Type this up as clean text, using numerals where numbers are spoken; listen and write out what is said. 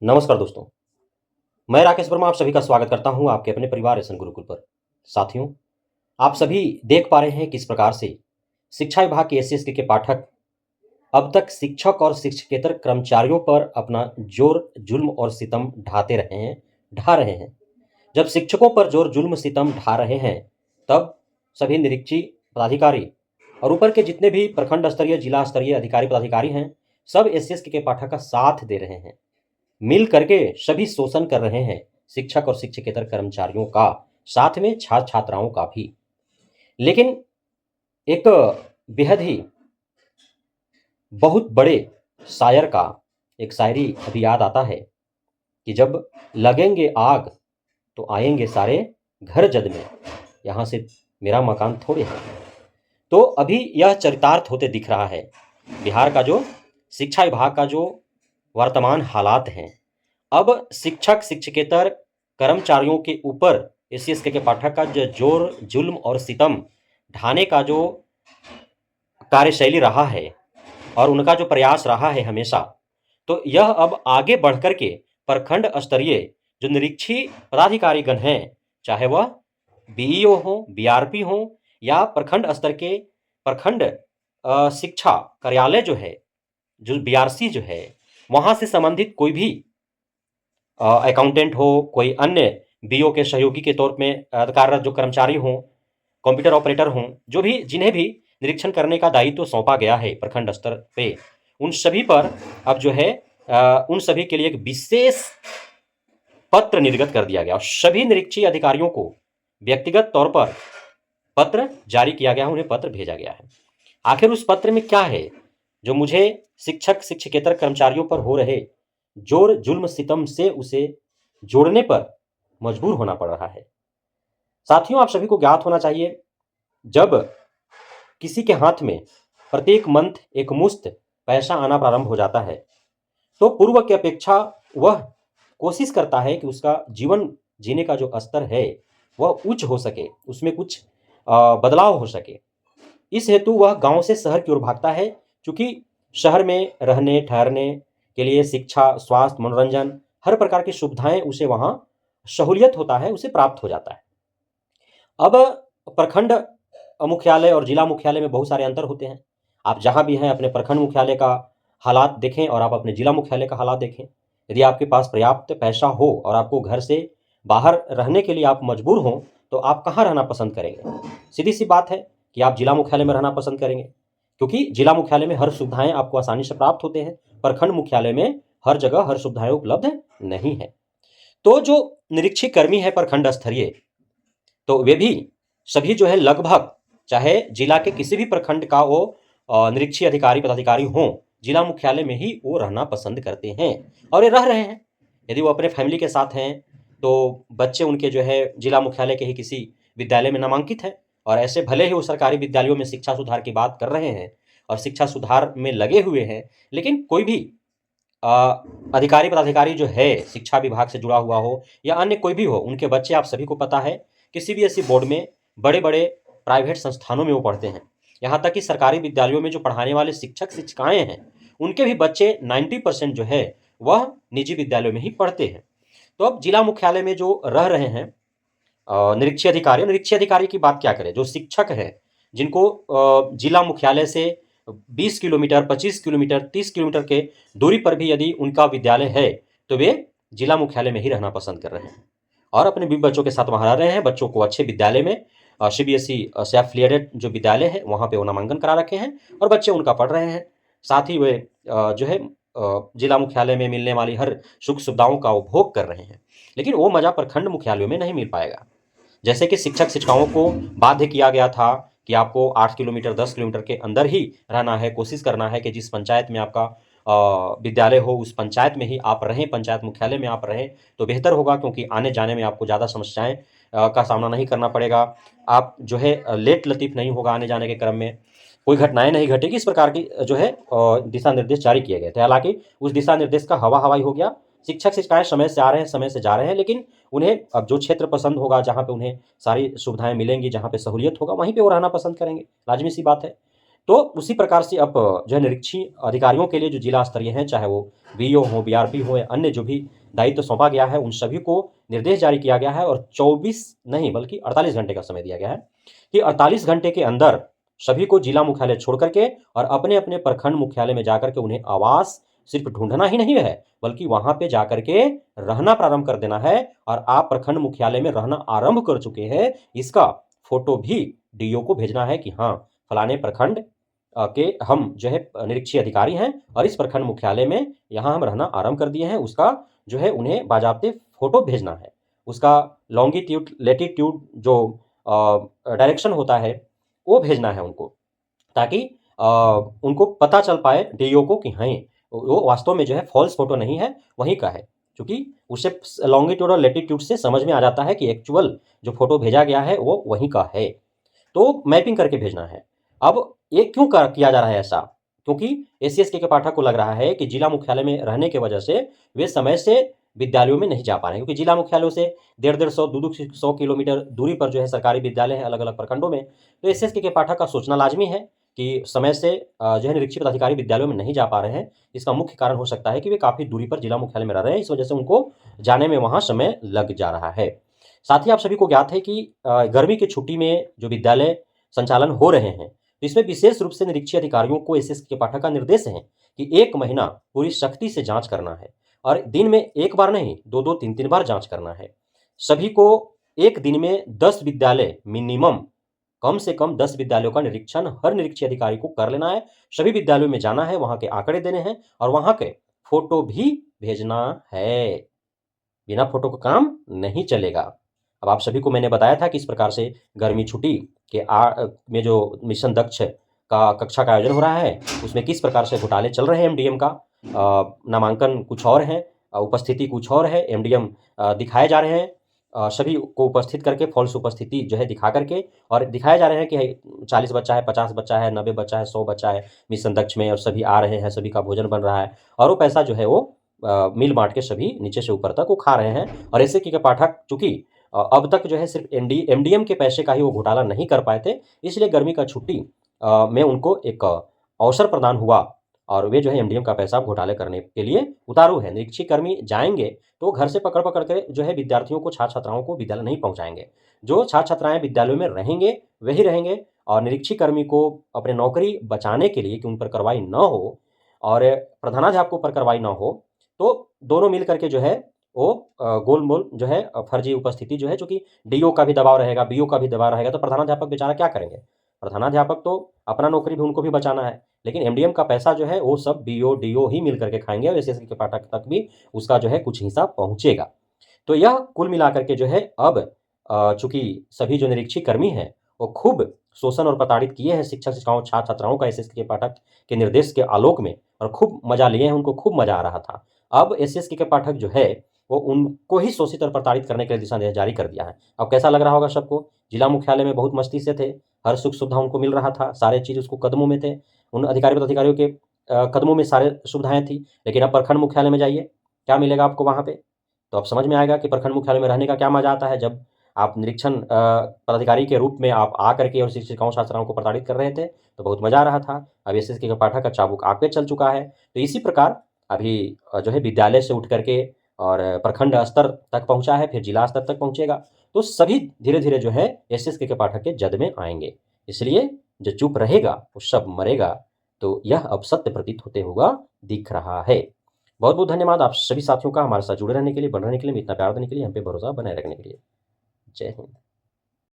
नमस्कार दोस्तों। मैं राकेश वर्मा आप सभी का स्वागत करता हूं आपके अपने परिवार एसएन गुरुकुल पर। साथियों, आप सभी देख पा रहे हैं किस प्रकार से शिक्षा विभाग के एससी के पाठक अब तक शिक्षक और शिक्षकेतर कर्मचारियों पर अपना जोर जुल्म और सितम ढा रहे हैं। जब शिक्षकों पर जोर जुल्म सितम ढा रहे हैं, तब सभी निरीक्षी पदाधिकारी और ऊपर के जितने भी प्रखंड स्तरीय जिला स्तरीय अधिकारी पदाधिकारी हैं, सब एससी के पाठक का साथ दे रहे हैं। मिल करके सभी शोषण कर रहे हैं शिक्षक और शिक्षकेतर कर्मचारियों का, साथ में छात्र छात्राओं का भी। लेकिन एक बेहद ही बहुत बड़े शायर का एक शायरी अभी याद आता है कि जब लगेंगे आग तो आएंगे सारे घर जद में, यहाँ से मेरा मकान थोड़े है। तो अभी यह चरितार्थ होते दिख रहा है बिहार का जो शिक्षा विभाग का जो वर्तमान हालात हैं। अब शिक्षक शिक्षकेतर कर्मचारियों के ऊपर एससी के पाठक का जो जोर जुल्म और सितम ढाने का जो कार्यशैली रहा है और उनका जो प्रयास रहा है हमेशा, तो यह अब आगे बढ़ कर के प्रखंड स्तरीय जो निरीक्षी पदाधिकारीगण हैं, चाहे वह बीईओ हो, बीआरपी हो या प्रखंड स्तर के प्रखंड शिक्षा कार्यालय जो है, जो बीआरसी जो है, वहां से संबंधित कोई भी अकाउंटेंट हो, कोई अन्य बीओ के सहयोगी के तौर में कार्यरत जो कर्मचारी हों, कंप्यूटर ऑपरेटर हों, जो भी जिन्हें भी निरीक्षण करने का दायित्व सौंपा गया है प्रखंड स्तर पे, उन सभी पर अब जो है उन सभी के लिए एक विशेष पत्र निर्गत कर दिया गया और सभी निरीक्षी अधिकारियों को व्यक्तिगत तौर पर पत्र जारी किया गया है, उन्हें पत्र भेजा गया है। आखिर उस पत्र में क्या है जो मुझे शिक्षक शिक्षकेतर कर्मचारियों पर हो रहे जोर जुल्म सितम से उसे जोड़ने पर मजबूर होना पड़ रहा है। साथियों, आप सभी को ज्ञात होना चाहिए, जब किसी के हाथ में प्रत्येक मंथ एक मुश्त पैसा आना प्रारंभ हो जाता है, तो पूर्व की अपेक्षा वह कोशिश करता है कि उसका जीवन जीने का जो स्तर है वह उच्च हो सके, उसमें कुछ बदलाव हो सके। इस हेतु वह गांव से शहर की ओर भागता है, क्योंकि शहर में रहने ठहरने के लिए शिक्षा, स्वास्थ्य, मनोरंजन, हर प्रकार की सुविधाएं उसे वहां सहूलियत होता है, उसे प्राप्त हो जाता है। अब प्रखंड मुख्यालय और जिला मुख्यालय में बहुत सारे अंतर होते हैं। आप जहां भी हैं अपने प्रखंड मुख्यालय का हालात देखें और आप अपने जिला मुख्यालय का हालात देखें। यदि आपके पास पर्याप्त पैसा हो और आपको घर से बाहर रहने के लिए आप मजबूर हों, तो आप कहाँ रहना पसंद करेंगे? सीधी सी बात है कि आप जिला मुख्यालय में रहना पसंद करेंगे, क्योंकि जिला मुख्यालय में हर सुविधाएं आपको आसानी से प्राप्त होते हैं। प्रखंड मुख्यालय में हर जगह हर सुविधाएं उपलब्ध नहीं है। तो जो निरीक्षी कर्मी है प्रखंड स्तरीय, तो वे भी सभी जो है लगभग, चाहे जिला के किसी भी प्रखंड का वो निरीक्षी अधिकारी पदाधिकारी हों, जिला मुख्यालय में ही वो रहना पसंद करते हैं और ये रह रहे हैं। यदि वो अपने फैमिली के साथ हैं, तो बच्चे उनके जो है जिला मुख्यालय के ही किसी विद्यालय में नामांकित हैं और ऐसे भले ही वो सरकारी विद्यालयों में शिक्षा सुधार की बात कर रहे हैं और शिक्षा सुधार में लगे हुए हैं, लेकिन कोई भी अधिकारी पदाधिकारी जो है शिक्षा विभाग से जुड़ा हुआ हो या अन्य कोई भी हो, उनके बच्चे आप सभी को पता है कि सीबीएसई बोर्ड में बड़े-बड़े प्राइवेट संस्थानों में वो पढ़ते हैं। यहाँ तक कि सरकारी विद्यालयों में जो पढ़ाने वाले शिक्षक शिक्षिकाएं हैं, उनके भी बच्चे 90% जो है वह निजी विद्यालयों में ही पढ़ते हैं। तो अब जिला मुख्यालय में जो रह रहे हैं निरीक्षी अधिकारी की बात क्या करें, जो शिक्षक हैं जिनको जिला मुख्यालय से 20 किलोमीटर, 25 किलोमीटर, 30 किलोमीटर के दूरी पर भी यदि उनका विद्यालय है, तो वे जिला मुख्यालय में ही रहना पसंद कर रहे हैं और अपने भी बच्चों के साथ वहाँ रह रहे हैं। बच्चों को अच्छे विद्यालय में सीबीएसई से एफिलिएटेड जो विद्यालय है वहाँ पे वो नामांकन करा रखे हैं और बच्चे उनका पढ़ रहे हैं। साथ ही वे जो है जिला मुख्यालय में मिलने वाली हर सुख सुविधाओं का उपभोग कर रहे हैं, लेकिन वो मजा प्रखंड मुख्यालयों में नहीं मिल पाएगा। जैसे कि शिक्षक शिक्षिकाओं को बाध्य किया गया था कि आपको 8 किलोमीटर 10 किलोमीटर के अंदर ही रहना है, कोशिश करना है कि जिस पंचायत में आपका विद्यालय हो उस पंचायत में ही आप रहें, पंचायत मुख्यालय में आप रहें तो बेहतर होगा, क्योंकि आने जाने में आपको ज़्यादा समस्याएं का सामना नहीं करना पड़ेगा। आप जो है लेट लतीफ़ नहीं होगा, आने जाने के क्रम में कोई घटनाएं नहीं घटेगी। इस प्रकार की जो है दिशा निर्देश जारी किए गए थे। हालांकि उस दिशा निर्देश का हवा हवाई हो गया। शिक्षक शिक्षिकाएं समय से आ रहे हैं, समय से जा रहे हैं, लेकिन उन्हें अब जो क्षेत्र पसंद होगा, जहाँ पे उन्हें सारी सुविधाएं मिलेंगी, जहाँ पे सहूलियत होगा, वहीं पे वो रहना पसंद करेंगे, लाजमी सी बात है। तो उसी प्रकार से अब जो है निरीक्षी अधिकारियों के लिए जो जिला स्तरीय हैं, चाहे वो बीईओ हो, बीआरपी हो या अन्य जो भी दायित्व सौंपा गया है, उन सभी को निर्देश जारी किया गया है और 24 नहीं बल्कि 48 घंटे का समय दिया गया है कि 48 घंटे के अंदर सभी को जिला मुख्यालय छोड़ करके और अपने-अपने प्रखंड मुख्यालय में जाकर के उन्हें आवास सिर्फ ढूँढना ही नहीं है, बल्कि वहाँ पे जाकर के रहना प्रारंभ कर देना है और आप प्रखंड मुख्यालय में रहना आरंभ कर चुके हैं, इसका फ़ोटो भी डीईओ को भेजना है कि हाँ, फलाने प्रखंड के हम जो है निरीक्षी अधिकारी हैं और इस प्रखंड मुख्यालय में यहाँ हम रहना आरंभ कर दिए हैं, उसका जो है उन्हें बाज़ाब्ते फ़ोटो भेजना है। उसका लॉन्गिट्यूड, लैटिट्यूड जो डायरेक्शन होता है, वो भेजना है उनको, ताकि उनको पता चल पाए डीईओ को कि हाँ, वो वास्तव में जो है फ़ॉल्स फ़ोटो नहीं है, वहीं का है। क्योंकि उसे लॉन्गिट्यूड और लैटिट्यूड से समझ में आ जाता है कि एक्चुअल जो फ़ोटो भेजा गया है, वो वहीं का है। तो मैपिंग करके भेजना है। अब ये क्यों किया जा रहा है ऐसा? क्योंकि एससी-एसटी के पाठक को लग रहा है कि जिला मुख्यालय में रहने की वजह से वे समय से विद्यालयों में नहीं जा पा रहे हैं, क्योंकि जिला मुख्यालयों से 150 100 2-2 100 किलोमीटर दूरी पर जो है सरकारी विद्यालय है अलग-अलग प्रखंडों में। तो एससी-एसटी के पाठक का सोचना लाज़मी है कि समय से जो है निरीक्षी पदाधिकारी विद्यालयों में नहीं जा पा रहे हैं। इसका मुख्य कारण हो सकता है कि वे काफ़ी दूरी पर जिला मुख्यालय में रह रहे हैं, इस वजह से उनको जाने में वहाँ समय लग जा रहा है। साथ ही आप सभी को ज्ञात है कि गर्मी की छुट्टी में जो विद्यालय संचालन हो रहे हैं, तो इसमें विशेष रूप से निरीक्षी अधिकारियों को एसएसके के पाठक का निर्देश है कि 1 महीना पूरी सख्ती से जाँच करना है और दिन में 1 बार नहीं, 2-2 3-3 बार जाँच करना है। सभी को 1 दिन में 10 विद्यालय मिनिमम, कम से कम 10 विद्यालयों का निरीक्षण हर निरीक्षी अधिकारी को कर लेना है। सभी विद्यालयों में जाना है, वहाँ के आंकड़े देने हैं और वहाँ के फ़ोटो भी भेजना है। बिना फ़ोटो का काम नहीं चलेगा। अब आप सभी को मैंने बताया था कि इस प्रकार से गर्मी छुट्टी के में जो मिशन दक्ष का कक्षा का आयोजन हो रहा है, उसमें किस प्रकार से घोटाले चल रहे हैं एमडीएम का। नामांकन कुछ और है, उपस्थिति कुछ और है, एमडीएम दिखाए जा रहे हैं। सभी को उपस्थित करके फ़ॉल्स उपस्थिति जो है दिखा करके और दिखाए जा रहे हैं कि 40 बच्चा है, 50 बच्चा है, 90 बच्चा है, 100 बच्चा है मिशन दक्ष में और सभी आ रहे हैं, सभी का भोजन बन रहा है और वो पैसा जो है वो मिल बाँट के सभी नीचे से ऊपर तक वो खा रहे हैं। और एसएसके के पाठक चूँकि अब तक जो है सिर्फ एमडीएम के पैसे का ही वो घोटाला नहीं कर पाए थे, इसलिए गर्मी का छुट्टी में उनको एक अवसर प्रदान हुआ और वे जो है एमडीएम का पैसा घोटाले करने के लिए उतारू हैं। निरीक्षी कर्मी जाएँगे तो घर से पकड़-पकड़ के जो है विद्यार्थियों को, छात्र-छात्राओं को विद्यालय नहीं पहुँचाएँगे। जो छात्र-छात्राएँ विद्यालयों में रहेंगे, वही रहेंगे और निरीक्षी कर्मी को अपनी नौकरी बचाने के लिए कि उन पर कार्रवाई न हो और प्रधानाध्यापकों पर कार्रवाई न हो, तो दोनों मिल कर के जो है वो गोल-मोल जो है फर्जी उपस्थिति जो है, चूँकि डीओ का भी दबाव रहेगा, बीओ का भी दबाव रहेगा, तो प्रधानाध्यापक बेचारा क्या करेंगे? प्रधानाध्यापक तो अपना नौकरी भी उनको भी बचाना है, लेकिन एमडीएम का पैसा जो है वो सब बीओ, डीओ ही मिल कर के खाएँगे और एसएससी के पाठक तक भी उसका जो है कुछ हिस्सा पहुँचेगा। तो यह कुल मिलाकर के जो है अब चूँकि सभी जो निरीक्षी कर्मी हैं, वो खूब शोषण और प्रताड़ित किए हैं शिक्षक-शिक्षाओं, छात्र-छात्राओं का एसएससी के पाठक के निर्देश के आलोक में और खूब मज़ा लिए हैं, उनको खूब मज़ा आ रहा था। अब एसएसके के पाठक जो है, वो उनको ही शोषित और प्रताड़ित करने के लिए दिशा निर्देश जारी कर दिया है। अब कैसा लग रहा होगा सबको? जिला मुख्यालय में बहुत मस्ती से थे, हर सुख-सुविधा उनको मिल रहा था, सारे चीज़ उसको कदमों में थे। उन अधिकारियों के कदमों में सारे सुविधाएँ थी, लेकिन अब प्रखंड मुख्यालय में जाइए, क्या मिलेगा आपको वहाँ पे? तो अब समझ में आएगा कि प्रखंड मुख्यालय में रहने का क्या मज़ा आता है, जब आप निरीक्षण पदाधिकारी के रूप में आप आ करके और शिक्षिकाओं, छात्राओं को प्रताड़ित कर रहे थे, तो बहुत मज़ा आ रहा था। अब एसएसके का पाठक का चाबुक आग पे चल चुका है। तो इसी प्रकार अभी जो है विद्यालय से उठ कर के और प्रखंड स्तर तक पहुँचा है, फिर जिला स्तर तक पहुँचेगा। तो सभी धीरे-धीरे जो है एसएसके के पाठक के जद में आएँगे। इसलिए जो चुप रहेगा, वो सब मरेगा। तो यह अब सत्य प्रतीत होते हुआ दिख रहा है। बहुत-बहुत धन्यवाद आप सभी साथियों का हमारे साथ जुड़े रहने के लिए, बने रहने के लिए, इतना प्यार देने के लिए, हम पे भरोसा बनाए रखने के लिए। जय हिंद।